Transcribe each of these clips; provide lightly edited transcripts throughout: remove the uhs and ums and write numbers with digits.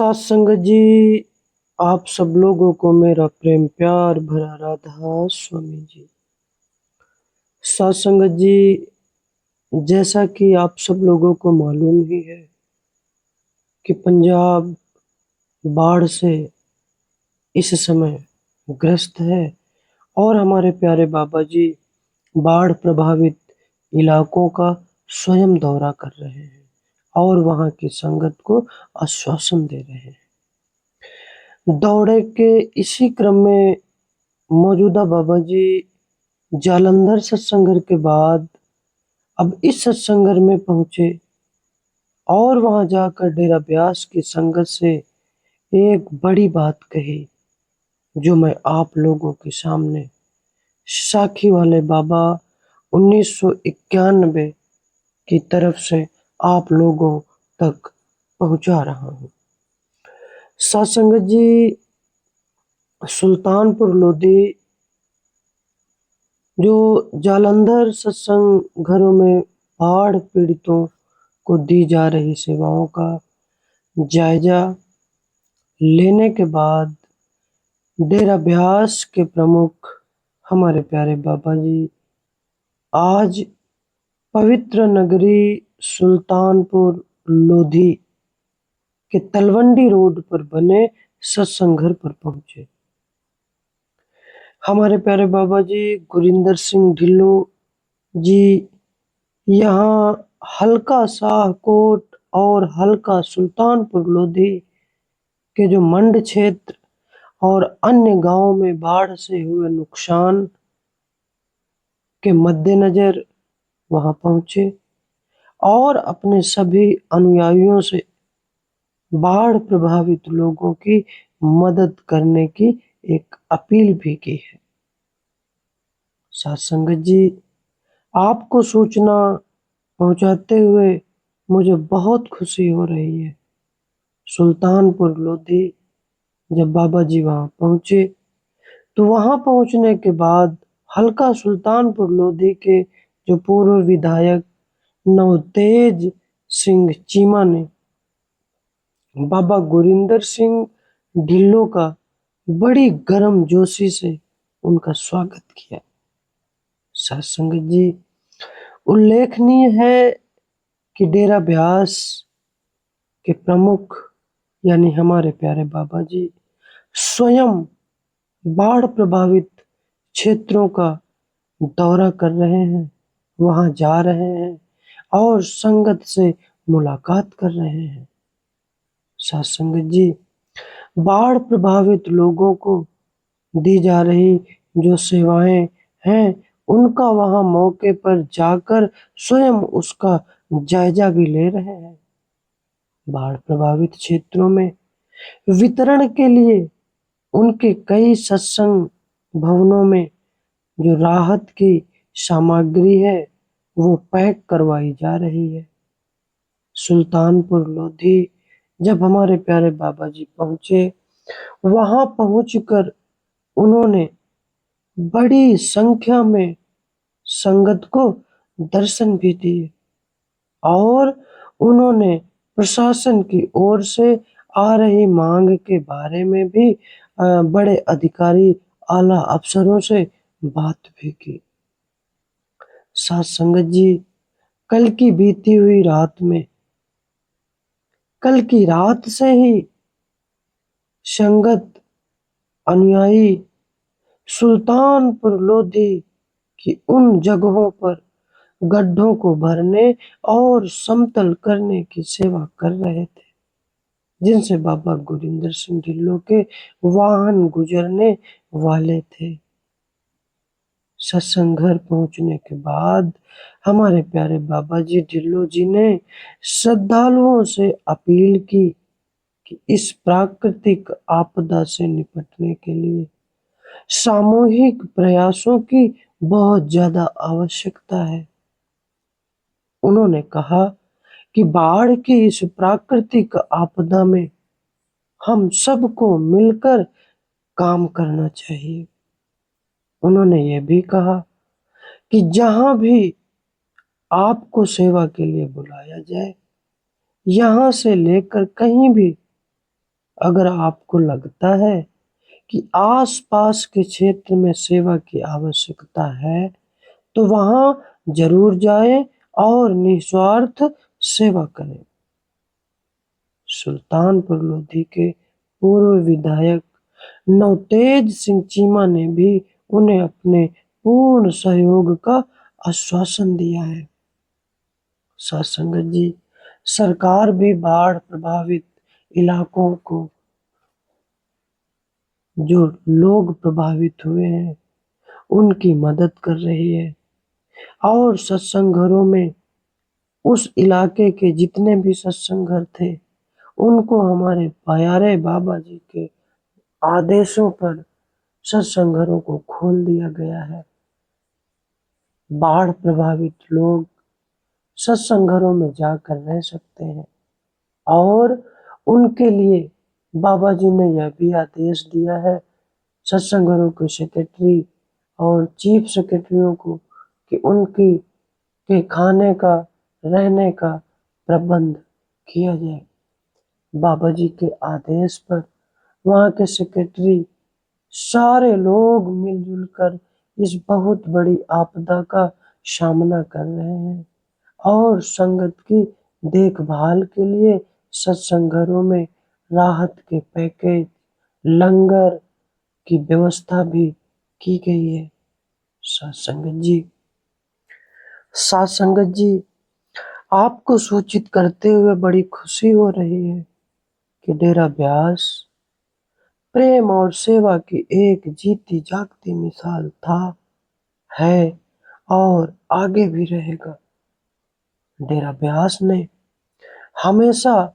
सात संगत जी, आप सब लोगों को मेरा प्रेम प्यार भरा राधा स्वामी जी। सात संगत जी, जैसा कि आप सब लोगों को मालूम ही है कि पंजाब बाढ़ से इस समय ग्रस्त है और हमारे प्यारे बाबा जी बाढ़ प्रभावित इलाकों का स्वयं दौरा कर रहे हैं और वहां की संगत को आश्वासन दे रहे हैं। दौरे के इसी क्रम में मौजूदा बाबा जी जालंधर सत्संग के बाद अब इस सत्संग में पहुंचे और वहां जाकर डेरा ब्यास की संगत से एक बड़ी बात कही, जो मैं आप लोगों के सामने साखी वाले बाबा 1991 की तरफ से आप लोगों तक पहुंचा रहा हूं। सत्संग जी, सुल्तानपुर लोधी जो जालंधर सत्संग घरों में बाढ़ पीड़ितों को दी जा रही सेवाओं का जायजा लेने के बाद डेरा ब्यास के प्रमुख हमारे प्यारे बाबा जी आज पवित्र नगरी सुल्तानपुर लोधी के तलवंडी रोड पर बने सत्संग घर पर पहुंचे। हमारे प्यारे बाबा जी गुरिंदर सिंह ढिल्लो जी यहाँ हल्का शाहकोट और हल्का सुल्तानपुर लोधी के जो मंड क्षेत्र और अन्य गांवों में बाढ़ से हुए नुकसान के मद्देनजर वहां पहुंचे और अपने सभी अनुयायियों से बाढ़ प्रभावित लोगों की मदद करने की एक अपील भी की है। साथ संगत जी, आपको सूचना पहुंचाते हुए मुझे बहुत खुशी हो रही है। सुल्तानपुर लोधी जब बाबा जी वहां पहुंचे तो वहां पहुंचने के बाद हल्का सुल्तानपुर लोधी के जो पूर्व विधायक नवतेज सिंह चीमा ने बाबा गुरिंदर सिंह ढिल्लो का बड़ी गर्मजोशी से उनका स्वागत किया। साथ संगत जी, उल्लेखनीय है कि डेरा ब्यास के प्रमुख यानी हमारे प्यारे बाबा जी स्वयं बाढ़ प्रभावित क्षेत्रों का दौरा कर रहे हैं, वहां जा रहे हैं और संगत से मुलाकात कर रहे हैं। साथ संगत जी, बाढ़ प्रभावित लोगों को दी जा रही जो सेवाएं हैं उनका वहां मौके पर जाकर स्वयं उसका जायजा भी ले रहे हैं। बाढ़ प्रभावित क्षेत्रों में वितरण के लिए उनके कई सत्संग भवनों में जो राहत की सामग्री है वो पैक करवाई जा रही है। सुल्तानपुर लोधी जब हमारे प्यारे बाबा जी पहुंचे, वहां पहुंचकर उन्होंने बड़ी संख्या में संगत को दर्शन भी दिए और उन्होंने प्रशासन की ओर से आ रही मांग के बारे में भी बड़े अधिकारी आला अफसरों से बात भी की। साथ संगत जी, कल की बीती हुई रात में कल की रात से ही संगत अनुयायी सुल्तानपुर लोधी की उन जगहों पर गड्ढों को भरने और समतल करने की सेवा कर रहे थे जिनसे बाबा गुरिंदर सिंह ढिल्लो के वाहन गुजरने वाले थे। सत्संग घर पहुंचने के बाद हमारे प्यारे बाबा जी ढिल्लो जी ने श्रद्धालुओं से अपील की कि इस प्राकृतिक आपदा से निपटने के लिए सामूहिक प्रयासों की बहुत ज्यादा आवश्यकता है। उन्होंने कहा कि बाढ़ की इस प्राकृतिक आपदा में हम सबको मिलकर काम करना चाहिए। उन्होंने ये भी कहा कि जहां भी आपको सेवा के लिए बुलाया जाए, यहां से लेकर कहीं भी अगर आपको लगता है कि आसपास के क्षेत्र में सेवा की आवश्यकता है, तो वहां जरूर जाएं और निस्वार्थ सेवा करें। सुल्तानपुर लोधी के पूर्व विधायक नवतेज सिंह चीमा ने भी उन्हें अपने पूर्ण सहयोग का आश्वासन दिया है। साथ संगत जी, सरकार भी बाढ़ प्रभावित इलाकों को जो लोग प्रभावित हुए हैं उनकी मदद कर रही है और सत्संग घरों में उस इलाके के जितने भी सत्संग घर थे उनको हमारे प्यारे बाबा जी के आदेशों पर सत्संग घरों को खोल दिया गया है। बाढ़ प्रभावित लोग सत्संग घरों में जाकर रह सकते हैं और उनके लिए बाबा जी ने यह भी आदेश दिया है सत्संग घरों के सेक्रेटरी और चीफ सेक्रेटरियों को कि उनकी के खाने का रहने का प्रबंध किया जाए। बाबा जी के आदेश पर वहाँ के सेक्रेटरी सारे लोग मिलजुल कर इस बहुत बड़ी आपदा का सामना कर रहे हैं और संगत की देखभाल के लिए सत्संग घरों में राहत के पैकेज, लंगर की व्यवस्था भी की गई है। साथ संगत जी, आपको सूचित करते हुए बड़ी खुशी हो रही है कि डेरा ब्यास प्रेम और सेवा की एक जीती जागती मिसाल था, है और आगे भी रहेगा। डेरा ब्यास ने हमेशा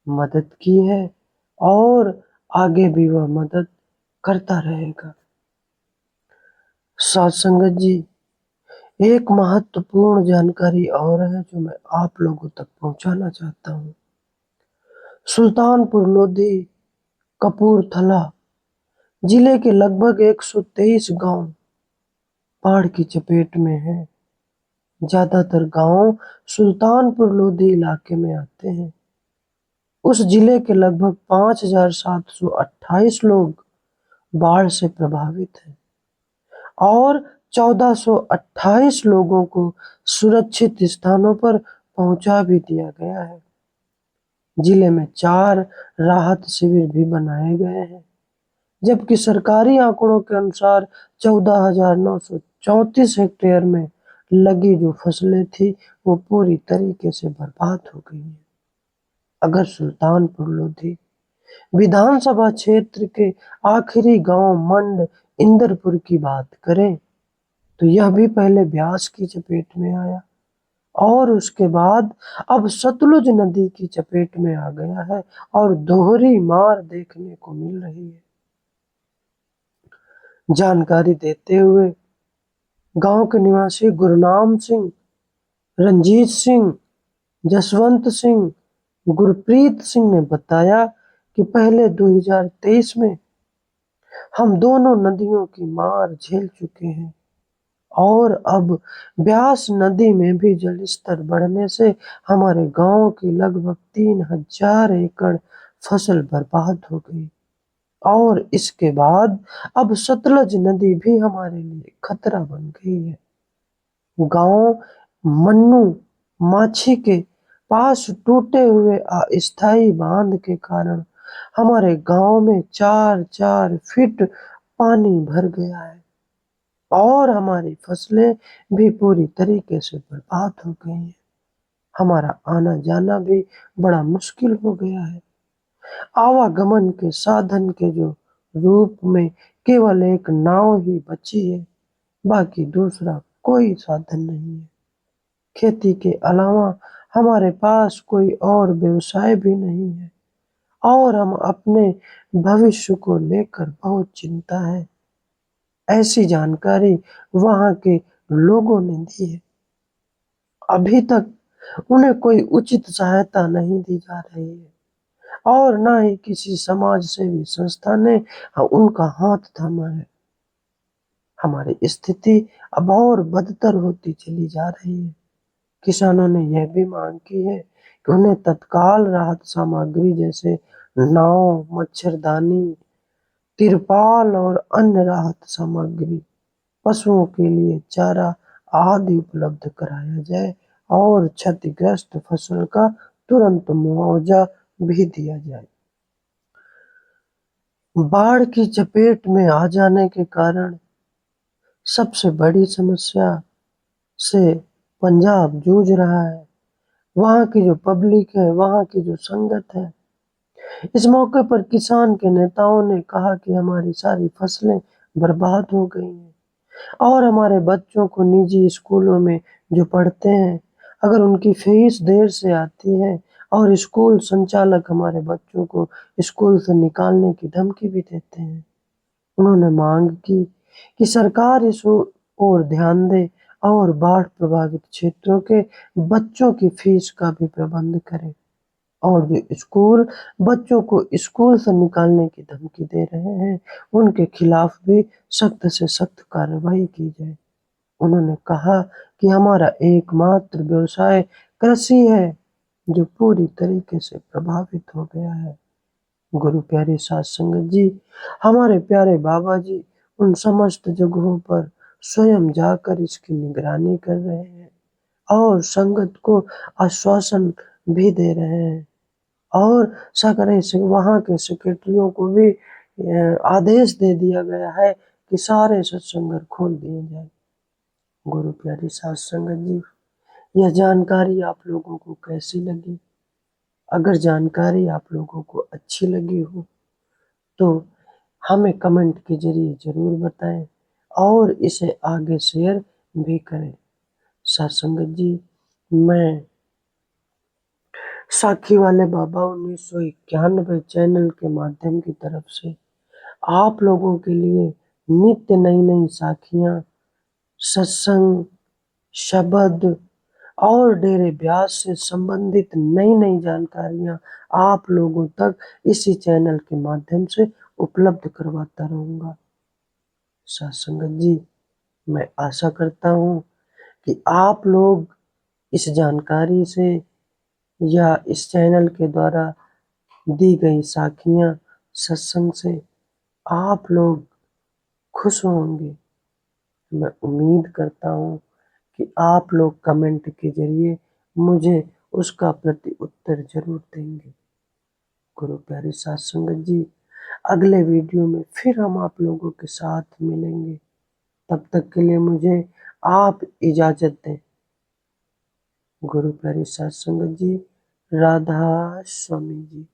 मदद की है और आगे भी वह मदद करता रहेगा। साथ संगत जी, एक महत्वपूर्ण जानकारी और है जो मैं आप लोगों तक पहुंचाना चाहता हूँ। सुल्तानपुर लोधी कपूरथला जिले के लगभग 123 गांव बाढ़ की चपेट में हैं। ज्यादातर गांव सुल्तानपुर लोधी इलाके में आते हैं। उस जिले के लगभग 5,728 लोग बाढ़ से प्रभावित हैं और 1,428 लोगों को सुरक्षित स्थानों पर पहुंचा भी दिया गया है। जिले में 4 राहत शिविर भी बनाए गए हैं, जबकि सरकारी आंकड़ों के अनुसार 14,934 हेक्टेयर में लगी जो फसलें थी वो पूरी तरीके से बर्बाद हो गई हैं। अगर सुल्तानपुर लोधी विधानसभा क्षेत्र के आखिरी गांव मंड इंदरपुर की बात करें तो यह भी पहले ब्यास की चपेट में आया और उसके बाद अब सतलुज नदी की चपेट में आ गया है और दोहरी मार देखने को मिल रही है। जानकारी देते हुए गांव के निवासी गुरनाम सिंह, रंजीत सिंह, जसवंत सिंह, गुरप्रीत सिंह ने बताया कि पहले 2023 में हम दोनों नदियों की मार झेल चुके हैं और अब ब्यास नदी में भी जलस्तर बढ़ने से हमारे गांव की लगभग 3,000 एकड़ फसल बर्बाद हो गई और इसके बाद अब सतलज नदी भी हमारे लिए खतरा बन गई है। गांव मन्नू माछी के पास टूटे हुए अस्थायी बांध के कारण हमारे गांव में 4-4 फीट पानी भर गया है और हमारी फसलें भी पूरी तरीके से बर्बाद हो गई हैं। हमारा आना जाना भी बड़ा मुश्किल हो गया है। आवागमन के साधन के जो रूप में केवल एक नाव ही बची है, बाकी दूसरा कोई साधन नहीं है। खेती के अलावा हमारे पास कोई और व्यवसाय भी नहीं है और हम अपने भविष्य को लेकर बहुत चिंता है। ऐसी जानकारी वहां के लोगों ने दी है। अभी तक उन्हें कोई उचित सहायता नहीं दी जा रही है और ना ही किसी समाज सेवी संस्था ने उनका हाथ थामा है। हमारी स्थिति अब और बदतर होती चली जा रही है। किसानों ने यह भी मांग की है कि उन्हें तत्काल राहत सामग्री जैसे नाव, मच्छरदानी, तिरपाल और अन्य राहत सामग्री, पशुओं के लिए चारा आदि उपलब्ध कराया जाए और क्षतिग्रस्त फसल का तुरंत मुआवजा भी दिया जाए। बाढ़ की चपेट में आ जाने के कारण सबसे बड़ी समस्या से पंजाब जूझ रहा है। वहाँ की जो पब्लिक है, वहाँ की जो संगत है, इस मौके पर किसान के नेताओं ने कहा कि हमारी सारी फसलें बर्बाद हो गई हैं और हमारे बच्चों को निजी स्कूलों में जो पढ़ते हैं, अगर उनकी फीस देर से आती है और स्कूल संचालक हमारे बच्चों को स्कूल से निकालने की धमकी भी देते हैं। उन्होंने मांग की कि सरकार इस ओर ध्यान दे और बाढ़ प्रभावित क्षेत्रों के बच्चों की फीस का भी प्रबंध करे और जो स्कूल बच्चों को स्कूल से निकालने की धमकी दे रहे हैं, उनके खिलाफ भी सख्त से सख्त कार्रवाई की जाए। उन्होंने कहा कि हमारा एकमात्र व्यवसाय कृषि है, जो पूरी तरीके से प्रभावित हो गया है। गुरु प्यारे साध संगत जी, हमारे प्यारे बाबा जी उन समस्त जगहों पर स्वयं जाकर इसकी निगरानी कर रहे हैं और संगत को आश्वासन भी दे रहे हैं और सकरे से वहाँ के सेक्रेटरियों को भी आदेश दे दिया गया है कि सारे सत्संग घर खोल दिए जाए। गुरु प्यारी साध संगत जी, यह जानकारी आप लोगों को कैसी लगी? अगर जानकारी आप लोगों को अच्छी लगी हो तो हमें कमेंट के जरिए ज़रूर बताएं और इसे आगे शेयर भी करें। साथ संगत जी, मैं साखी वाले बाबा 1991 चैनल के माध्यम की तरफ से आप लोगों के लिए नित्य नई नई साखियाँ, सत्संग, शब्द और डेरे ब्यास से संबंधित नई नई जानकारियाँ आप लोगों तक इसी चैनल के माध्यम से उपलब्ध करवाता रहूँगा। साथ संगत जी, मैं आशा करता हूँ कि आप लोग इस जानकारी से या इस चैनल के द्वारा दी गई साखियाँ, सत्संग से आप लोग खुश होंगे। मैं उम्मीद करता हूँ कि आप लोग कमेंट के जरिए मुझे उसका प्रति उत्तर जरूर देंगे। गुरु प्यारे साध संगत जी, अगले वीडियो में फिर हम आप लोगों के साथ मिलेंगे। तब तक के लिए मुझे आप इजाज़त दें। गुरु प्यारे साध संगत जी, राधा स्वामी जी।